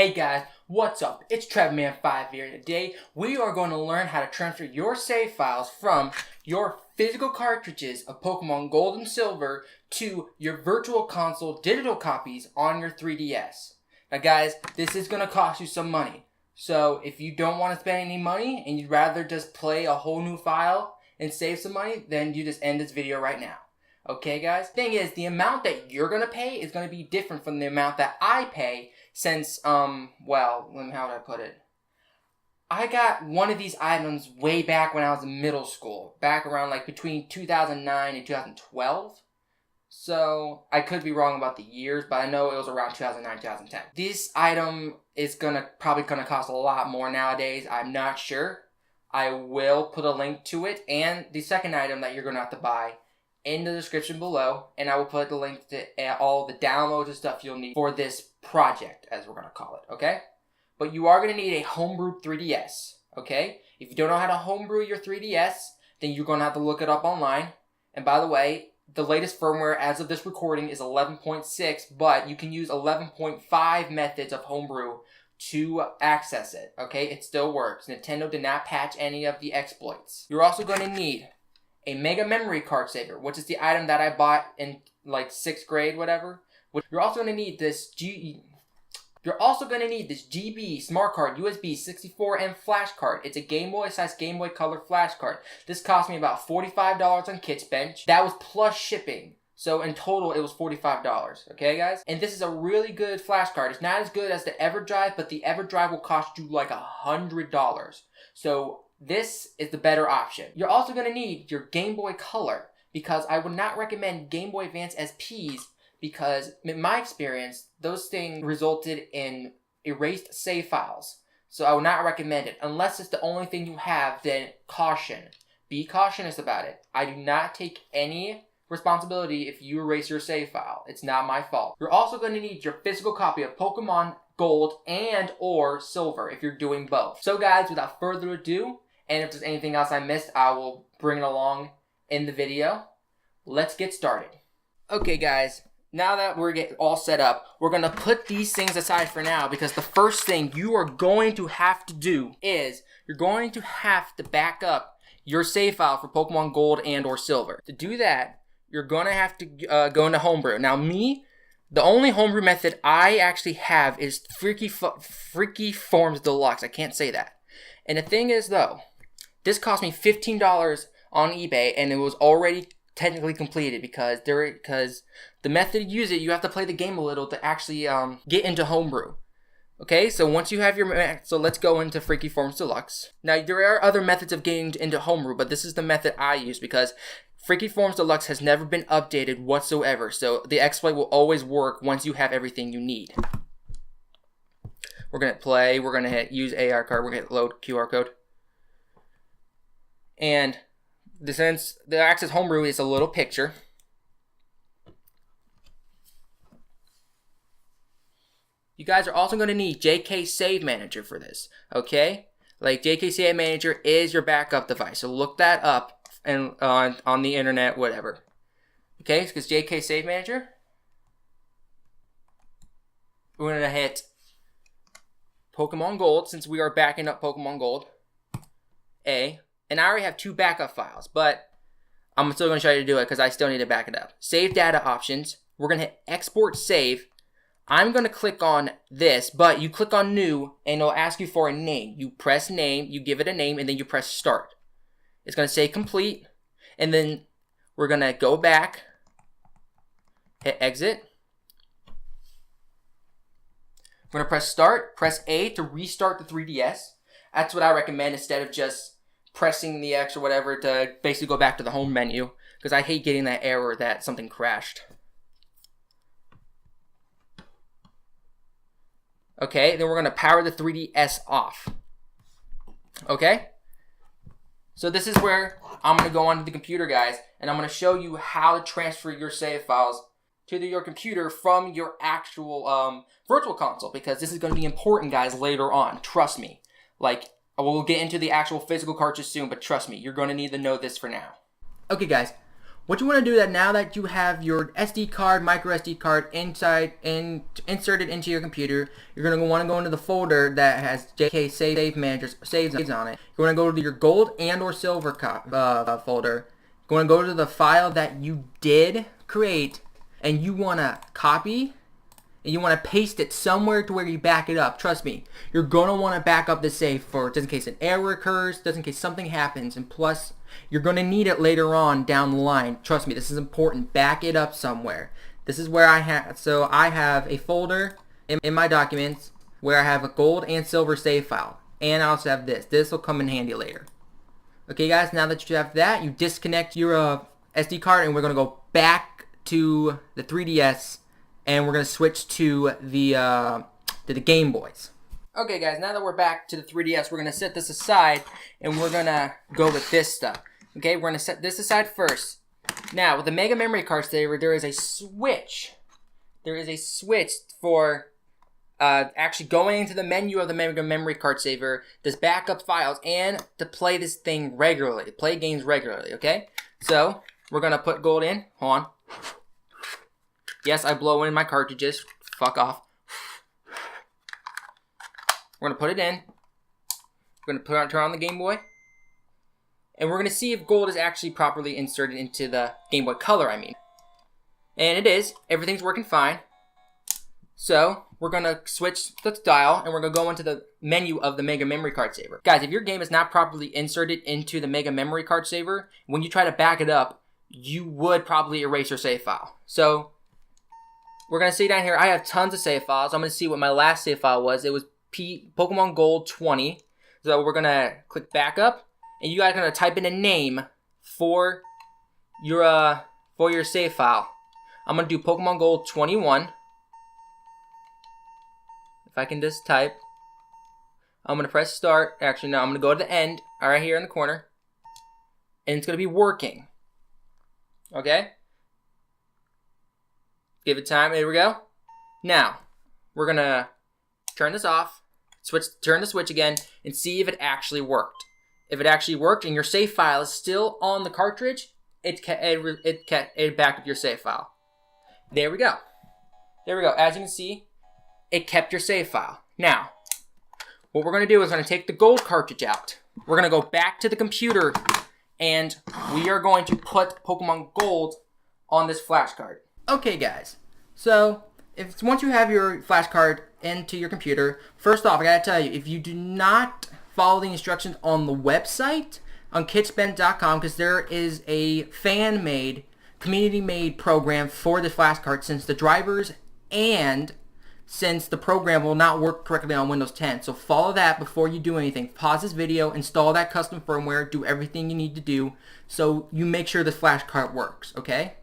Hey guys, what's up? It's TrevorMan5 here, and today we are going to learn how to transfer your save files from your physical cartridges of Pokemon Gold and Silver to your Virtual Console digital copies on your 3DS. Now guys, this is going to cost you some money. So if you don't want to spend any money and you'd rather just play a whole new file and save some money, then you just end this video right now. Okay guys? Thing is, the amount that you're going to pay is going to be different from the amount that I pay since, how would I put it? I got one of these items way back when I was in middle school. Back around like between 2009 and 2012. So, I could be wrong about the years, but I know it was around 2009, 2010. This item is probably gonna cost a lot more nowadays. I'm not sure. I will put a link to it and the second item that you're gonna have to buy in the description below, and I will put the link to all the downloads and stuff you'll need for this project, as we're going to call it, okay? But you are going to need a homebrew 3DS, okay? If you don't know how to homebrew your 3DS, then you're going to have to look it up online. And by the way, the latest firmware as of this recording is 11.6, but you can use 11.5 methods of homebrew to access it, okay? It still works. Nintendo did not patch any of the exploits. You're also going to need a Mega Memory Card Saver, which is the item that I bought in like 6th grade, whatever. You're also going to need this GB Smart Card USB 64M Flash Card. It's a Game Boy size Game Boy Color Flash Card. This cost me about $45 on Kitsbench. That was plus shipping. So in total, it was $45. Okay, guys? And this is a really good flash card. It's not as good as the EverDrive, but the EverDrive will cost you like $100. So this is the better option. You're also going to need your Game Boy Color, because I would not recommend Game Boy Advance SPs, because in my experience, those things resulted in erased save files. So I would not recommend it. Unless it's the only thing you have, then caution. Be cautious about it. I do not take any responsibility if you erase your save file. It's not my fault. You're also going to need your physical copy of Pokemon Gold and or Silver if you're doing both. So guys, without further ado, and if there's anything else I missed, I will bring it along in the video. Let's get started. Okay guys, now that we're all set up, we're going to put these things aside for now, because the first thing you are going to have to do is you're going to have to back up your save file for Pokemon Gold and or Silver. To do that, you're going to have to go into Homebrew. Now the only homebrew method I actually have is Freaky Forms Deluxe. I can't say that. And the thing is though, this cost me $15 on eBay, and it was already technically completed because the method to use it, you have to play the game a little to actually get into Homebrew. Okay, so once you have so let's go into Freaky Forms Deluxe. Now there are other methods of getting into Homebrew, but this is the method I use because Freaky Forms Deluxe has never been updated whatsoever, so the exploit will always work once you have everything you need. We're going to play, we're going to hit use AR card, we're going to hit load QR code. And since the Access Homebrew is a little picture, you guys are also going to need JK Save Manager for this, okay? Like JK Save Manager is your backup device, so look that up and on the internet, whatever. Okay, because JK Save Manager, we're going to hit Pokemon Gold, since we are backing up Pokemon Gold, and I already have 2 backup files, but I'm still going to show you to do it because I still need to back it up. Save data options, we're going to hit export save. I'm going to click on this, but you click on new, and it'll ask you for a name. You press name, you give it a name, and then you press start. It's going to say complete, and then we're going to go back, hit exit. We're going to press start, press A to restart the 3DS. That's what I recommend instead of just pressing the X or whatever to basically go back to the home menu, because I hate getting that error that something crashed. Okay, then we're going to power the 3DS off. Okay? So this is where I'm going to go onto the computer, guys, and I'm going to show you how to transfer your save files to your computer from your actual virtual console, because this is going to be important, guys, later on. Trust me. Like, we'll get into the actual physical cartridge soon, but trust me, you're going to need to know this for now. Okay, guys, what you want to do that now that you have your SD card, micro SD card inserted into your computer, you're going to want to go into the folder that has JK Save Manager saves on it. You're going to go to your gold and or silver folder. You're going to go to the file that you did create, and you want to copy and you want to paste it somewhere to where you back it up. Trust me, you're going to want to back up the save for just in case an error occurs, just in case something happens, and plus you're going to need it later on down the line. Trust me, this is important. Back it up somewhere. This is where I have a folder in my documents where I have a gold and silver save file, and I also have this. This will come in handy later. Okay guys, now that you have that, you disconnect your SD card, and we're going to go back to the 3DS, and we're going to switch to the Game Boys. Okay guys, now that we're back to the 3DS, we're going to set this aside, and we're going to go with this stuff. Okay, we're going to set this aside first. Now, with the Mega Memory Card Saver, there is a switch. There is a switch for actually going into the menu of the Mega Memory Card Saver, this backup files, and to play this thing regularly, play games regularly, okay? So, we're going to put gold in. Hold on. Yes, I blow in my cartridges. Fuck off. We're going to put it in. We're going to turn on the Game Boy. And we're going to see if gold is actually properly inserted into the Game Boy Color, I mean. And it is. Everything's working fine. So, we're going to switch the dial, and we're going to go into the menu of the Mega Memory Card Saver. Guys, if your game is not properly inserted into the Mega Memory Card Saver, when you try to back it up, you would probably erase your save file. So, we're going to see down here, I have tons of save files. I'm going to see what my last save file was. It was Pokemon Gold 20. So, we're going to click Backup, and you guys are going to type in a name for your save file. I'm going to do Pokemon Gold 21. If I can just type. I'm going to press start. Actually, no, I'm going to go to the end, right here in the corner. And it's going to be working. Okay? Give it time. There we go. Now, we're going to turn this off, turn the switch again, and see if it actually worked. If it actually worked and your save file is still on the cartridge, it backed up your save file. There we go. There we go. As you can see, it kept your save file. Now, what we're going to do is we're going to take the gold cartridge out. We're going to go back to the computer, and we are going to put Pokemon Gold on this flash card. Okay, guys. So, once you have your flash card into your computer, first off, I got to tell you, if you do not follow the instructions on the website, on kitspend.com, because there is a fan-made, community-made program for the flash card, since the drivers and since the program will not work correctly on Windows 10. So follow that before you do anything. Pause this video, install that custom firmware, do everything you need to do so you make sure the flash card works, okay?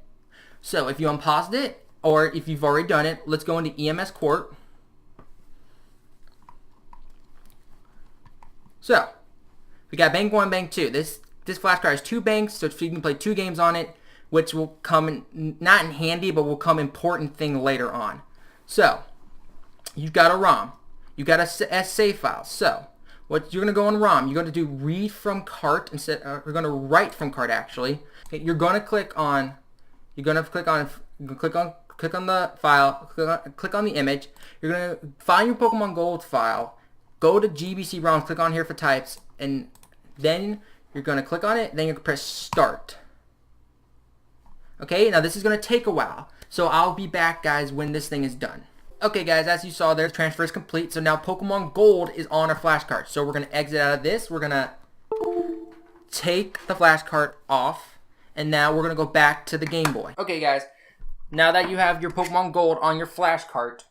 So if you unpaused it, or if you've already done it, let's go into EMS Court. So, we got Bank 1, Bank 2. This flash card has 2 banks, so you can play 2 games on it, which will come in, not in handy, but will come important thing later on. So, you've got a ROM. You've got a save file. So, what you're going to go on ROM, you're going to do read from cart instead. You're going to write from cart actually. Okay, you're going to click on the file. Click on the image. You're going to find your Pokemon Gold file. Go to GBC ROM. Click on here for types, and then you're going to click on it. Then you're going to press start. Okay, now this is going to take a while. So I'll be back, guys, when this thing is done. Okay, guys, as you saw there, the transfer is complete. So now Pokemon Gold is on our flash card. So we're going to exit out of this. We're going to take the flash card off. And now we're going to go back to the Game Boy. Okay, guys, now that you have your Pokemon Gold on your flash card,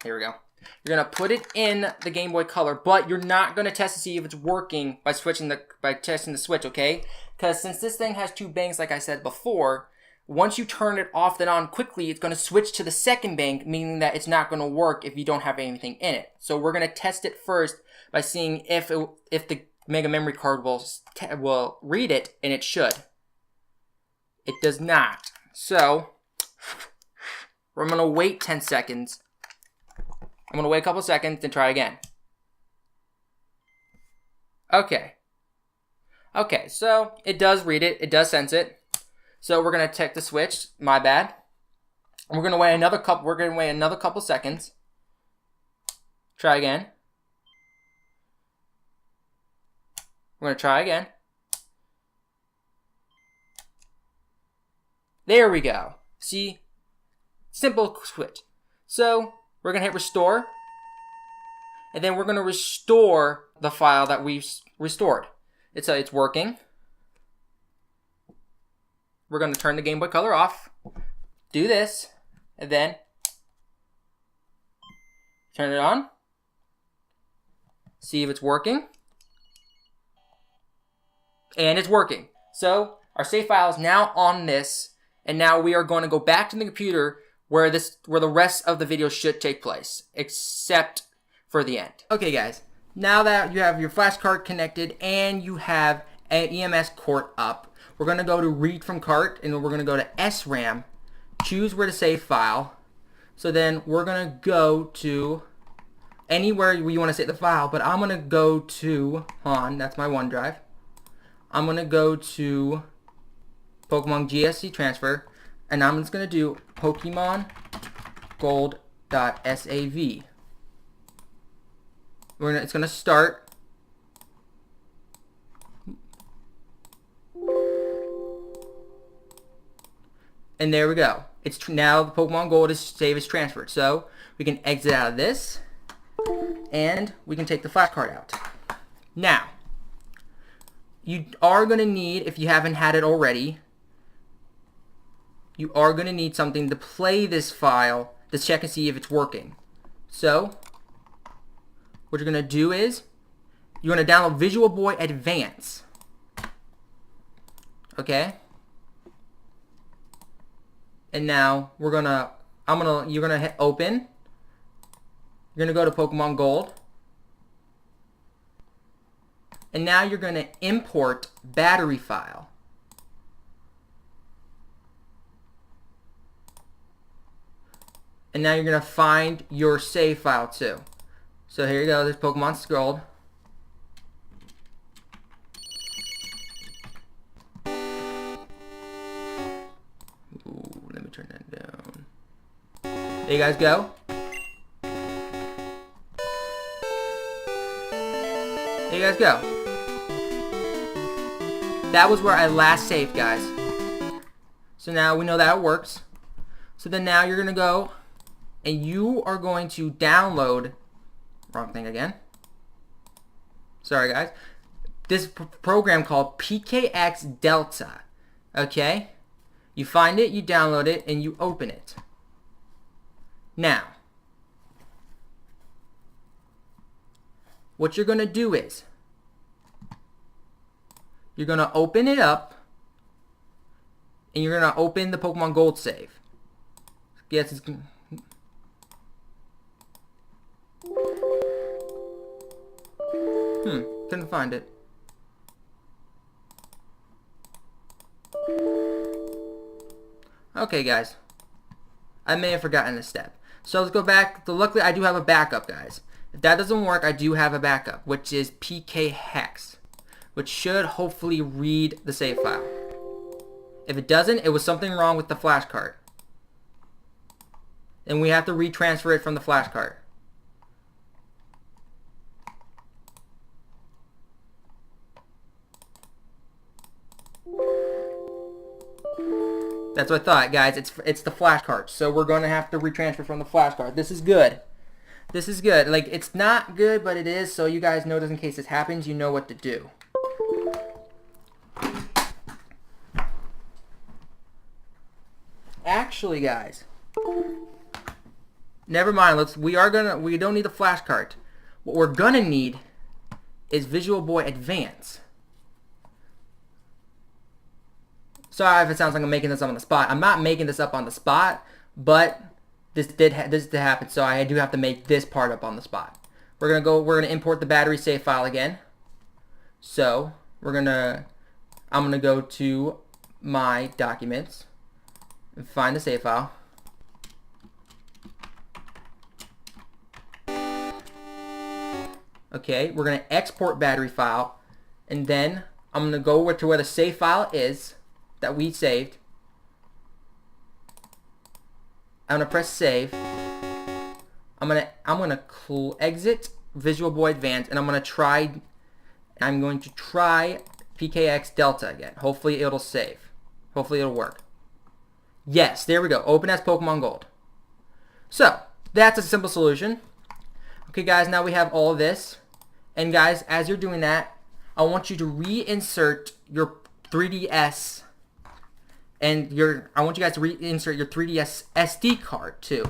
here we go. You're going to put it in the Game Boy Color, but you're not going to test to see if it's working by testing the switch, okay? Because since this thing has 2 banks, like I said before, once you turn it off and on quickly, it's going to switch to the second bank, meaning that it's not going to work if you don't have anything in it. So we're going to test it first by seeing if the Mega Memory Card will read it, and it should. It does not. So, we're going to wait 10 seconds. I'm going to wait a couple seconds and try again. Okay. Okay, so it does read it. It does sense it. So we're gonna check the switch. My bad. We're gonna wait another couple. We're gonna wait another couple seconds. Try again. We're gonna try again. There we go. See, simple switch. So we're gonna hit restore, and then we're gonna restore the file that we've restored. It's working. We're gonna turn the Game Boy Color off. Do this, and then turn it on. See if it's working. And it's working. So our save file is now on this, and now we are going to go back to the computer where the rest of the video should take place, except for the end. Okay guys, now that you have your flash card connected and you have an EMS cort up, we're going to go to read from cart, and we're going to go to SRAM, choose where to save file. So then we're going to go to anywhere you want to save the file, but I'm going to go to, that's my OneDrive. I'm going to go to Pokemon GSC transfer, and I'm just going to do Pokemon Gold.sav. It's going to start. And there we go. Now the Pokemon Gold save is transferred. So we can exit out of this, and we can take the flash card out. Now, you are going to need, if you haven't had it already, you are going to need something to play this file to check and see if it's working. So what you're going to do is you're going to download Visual Boy Advance. Okay? And now you're gonna hit open. You're gonna go to Pokemon Gold. And now you're gonna import battery file. And now you're gonna find your save file too. So here you go, there's Pokemon Gold. Let me turn that down. There you guys go. There you guys go. That was where I last saved, guys. So now we know that it works. So then now you're going to go and you are going to download, wrong thing again. Sorry guys. This program called PKX Delta. Okay? You find it, you download it, and you open it. Now, what you're going to do is, you're going to open it up, and you're going to open the Pokemon Gold save. Yes, it's... couldn't find it. Okay, guys. I may have forgotten this step. So let's go back. Luckily, I do have a backup, guys. If that doesn't work, I do have a backup, which is PK Hex, which should hopefully read the save file. If it doesn't, it was something wrong with the flash card. And we have to retransfer it from the flash card. That's what I thought, guys. It's the flash card. So we're going to have to retransfer from the flash card. This is good. This is good. Like, it's not good, but it is. So you guys know, just in case this happens, you know what to do. Actually, guys, never mind. We don't need the flash card. What we're gonna need is Visual Boy Advance. Sorry if it sounds like I'm making this up on the spot. I'm not making this up on the spot, but this did happen, so I do have to make this part up on the spot. We're gonna import the battery save file again. So I'm gonna go to my documents and find the save file. Okay, we're gonna export battery file, and then I'm gonna go to where the save file is that we saved. I'm gonna press save. I'm gonna exit Visual Boy Advance, and I'm going to try PKX Delta again. Hopefully it'll save. Hopefully it'll work. Yes, there we go. Open as Pokemon Gold. So, that's a simple solution. Okay, guys, now we have all of this. And guys, as you're doing that, I want you to reinsert your 3DS, and I want you guys to reinsert your 3DS SD card too.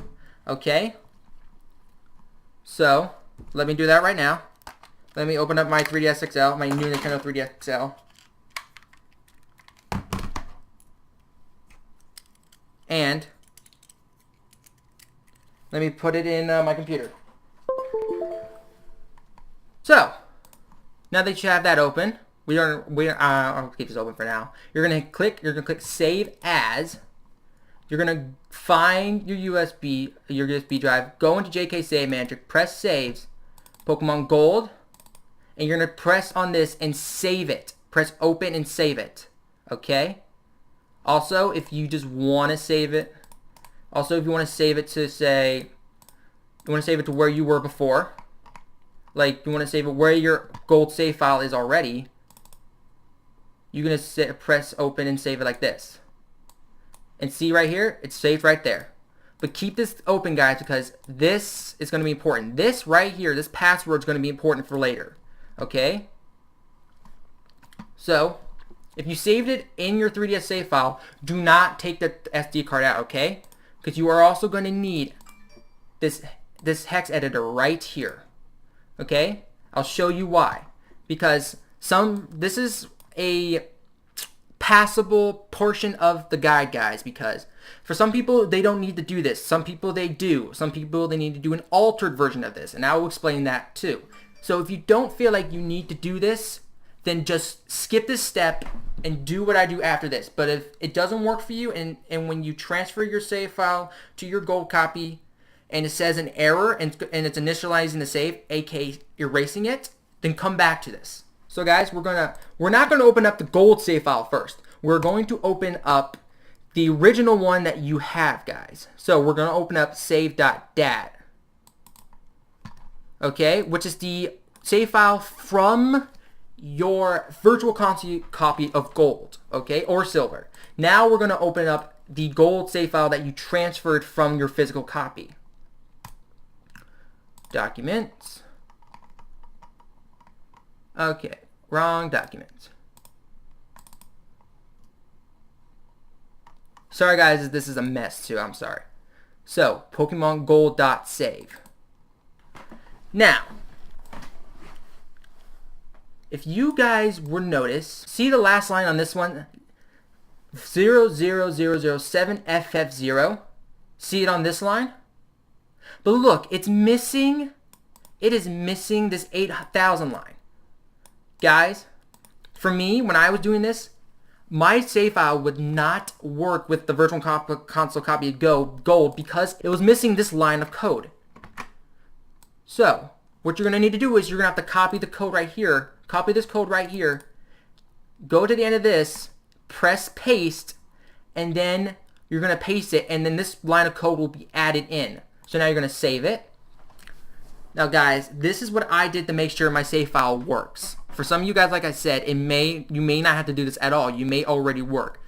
Okay? So, let me do that right now. Let me open up my 3DS XL, my new Nintendo 3DS XL. And let me put it in my computer. So, now that you have that open, I'll keep this open for now. You're gonna click Save As. You're gonna find your USB drive, go into JK Save Manager, press Saves, Pokemon Gold, and you're gonna press on this and save it. Press Open and save it. Okay? Also, if you just want to save it, if you want to save it to where you were before, like you want to save it where your gold save file is already, you're going to press Open and save it like this. And see right here, it's saved right there. But keep this open, guys, because this is going to be important. This right here, this password is going to be important for later. Okay? So, if you saved it in your 3DS save file, do not take the SD card out, okay? Because you are also going to need this hex editor right here. Okay? I'll show you why. Because this is a passable portion of the guide, guys, because for some people they don't need to do this. Some people they do. Some people they need to do an altered version of this, and I will explain that too. So if you don't feel like you need to do this, then just skip this step and do what I do after this. But if it doesn't work for you, and when you transfer your save file to your gold copy and it says an error and it's initializing the save, aka erasing it, then come back to this. So guys, we're not gonna open up the gold save file first. We're going to open up the original one that you have, guys. So we're gonna open up save.dat. Okay, which is the save file from your virtual copy of gold, okay, or silver. Now we're gonna open up the gold save file that you transferred from your physical copy. Documents. Okay, wrong document. Sorry guys, this is a mess too, I'm sorry. So, Pokemon Gold.save. Now, if you guys would notice, see the last line on this one? 00007FF0. See it on this line? But look, it is missing this 8,000 line. Guys, for me, when I was doing this, my save file would not work with the Virtual Console copy of Gold because it was missing this line of code. So, what you're going to need to do is you're going to have to copy the code right here, copy this code right here, go to the end of this, press paste, and then you're going to paste it, and then this line of code will be added in. So now you're going to save it. Now guys, this is what I did to make sure my save file works. For some of you guys, like I said, you may not have to do this at all. You may already work.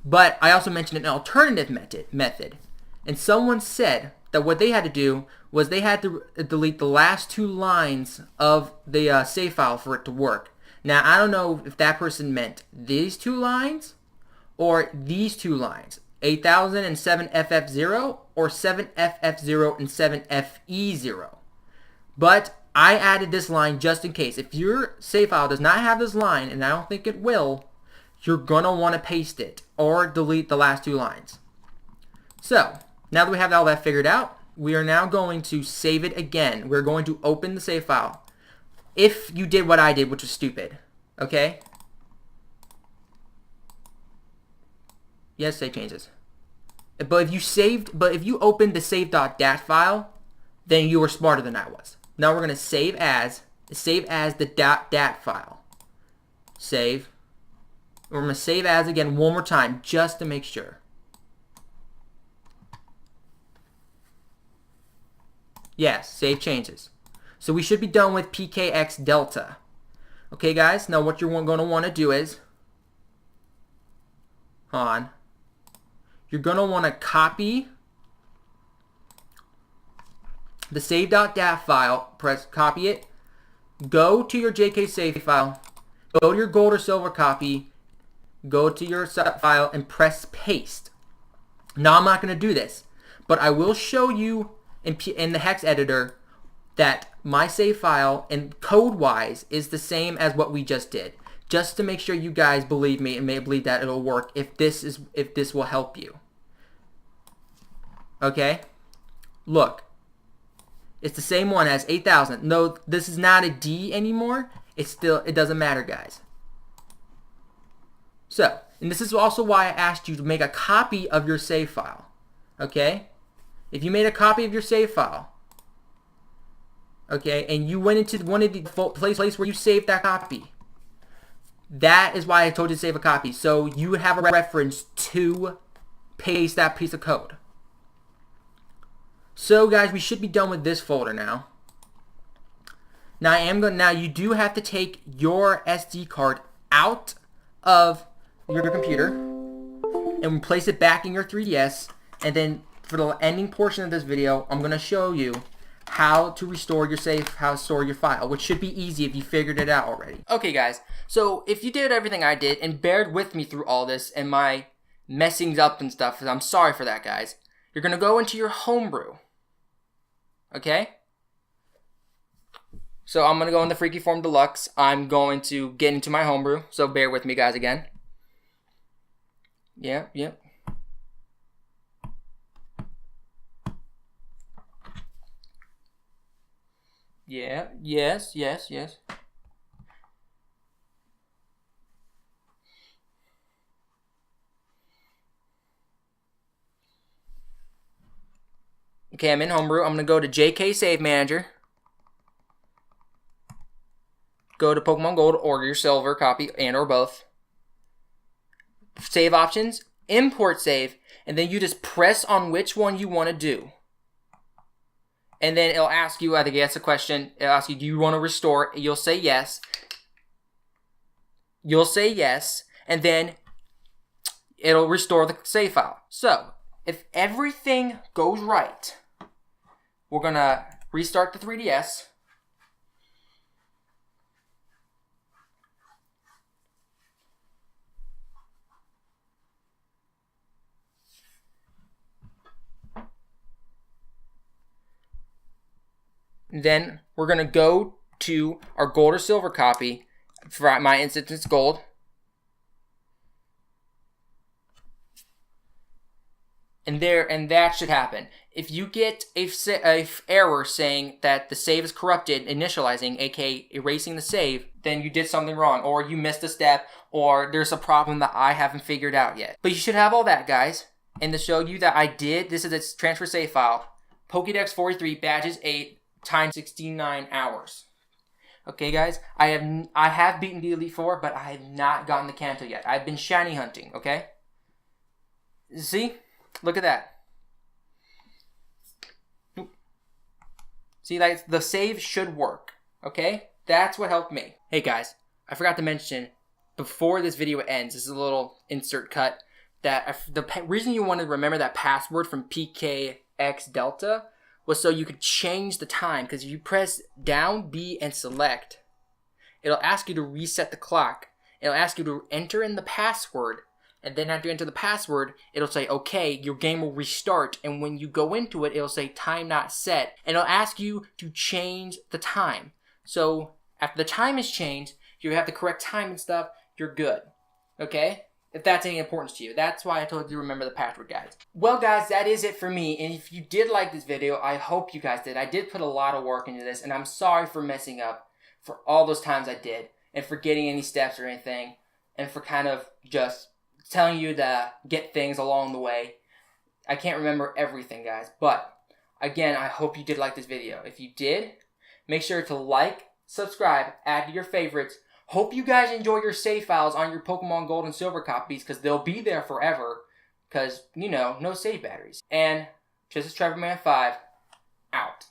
But I also mentioned an alternative method. And someone said that what they had to do was they had to delete the last 2 lines of the save file for it to work. Now, I don't know if that person meant these 2 lines or these 2 lines. 8007FF0 or 7FF0 and 7FE0. But I added this line just in case. If your save file does not have this line, and I don't think it will, you're going to want to paste it or delete the last 2 lines. So, now that we have all that figured out, we are now going to save it again. We're going to open the save file. If you did what I did, which was stupid. Okay? Yes, save changes. But if you opened the save.dat file, then you were smarter than I was. Now we're going to save as the .dat file. Save. We're going to save as again one more time just to make sure. Yes, save changes. So we should be done with PKX Delta. Okay, guys, now what you're going to want to do is, you're going to want to copy the save.dat file, press copy it, go to your JK save file, go to your gold or silver copy, go to your file and press paste. Now I'm not going to do this, but I will show you in the hex editor that my save file and code wise is the same as what we just did, just to make sure you guys believe me and may believe that it'll work if this will help you. Okay, look, it's the same one as 8,000. No, this is not a D anymore. It doesn't matter, guys. So, and this is also why I asked you to make a copy of your save file. Okay, if you made a copy of your save file, okay, and you went into one of the place where you saved that copy, that is why I told you to save a copy, so you would have a reference to paste that piece of code. So guys, we should be done with this folder now. Now you do have to take your SD card out of your computer and place it back in your 3DS, and then for the ending portion of this video, I'm going to show you how to restore your save, how to store your file, which should be easy if you figured it out already. Okay guys, so if you did everything I did and bared with me through all this and my messing up and stuff, I'm sorry for that, guys. You're going to go into your homebrew. Okay? So I'm going to go in the Freaky Form Deluxe. I'm going to get into my homebrew, so bear with me guys again. Yep. Yeah, yes. Okay, I'm in Homebrew. I'm going to go to JK Save Manager. Go to Pokemon Gold or your Silver copy and or both. Save options, import save, and then you just press on which one you want to do. And then it'll ask you, I think that's a question, it'll ask you, do you want to restore? You'll say yes. You'll say yes, and then it'll restore the save file. So, if everything goes right, we're going to restart the 3DS. Then we're going to go to our gold or silver copy. For my instance, it's gold. And that should happen. If you get a error saying that the save is corrupted, initializing, aka erasing the save, then you did something wrong, or you missed a step, or there's a problem that I haven't figured out yet. But you should have all that, guys. And to show you that I did, this is its transfer save file. Pokédex 43, badges 8, time 69 hours. Okay, guys, I have beaten the Elite Four, but I have not gotten the Kanto yet. I've been shiny hunting, okay? See? Look at that. See, like, the save should work, okay? That's what helped me. Hey, guys, I forgot to mention, before this video ends, this is a little insert cut, that the reason you want to remember that password from PKX Delta was so you could change the time, because if you press down, B, and select, it'll ask you to reset the clock. It'll ask you to enter in the password, and then after you enter the password, it'll say, okay, your game will restart, and when you go into it, it'll say time not set, and it'll ask you to change the time. So, after the time is changed, you have the correct time and stuff, you're good. Okay? If that's any importance to you. That's why I told you to remember the password, guys. Well, guys, that is it for me. And if you did like this video, I hope you guys did. I did put a lot of work into this, and I'm sorry for messing up for all those times I did, and for getting any steps or anything, and for kind of just telling you to get things along the way. I can't remember everything, guys. But, again, I hope you did like this video. If you did, make sure to like, subscribe, add to your favorites. Hope you guys enjoy your save files on your Pokemon Gold and Silver copies, because they'll be there forever, because, you know, no save batteries. And, this is Trevor Man 5, out.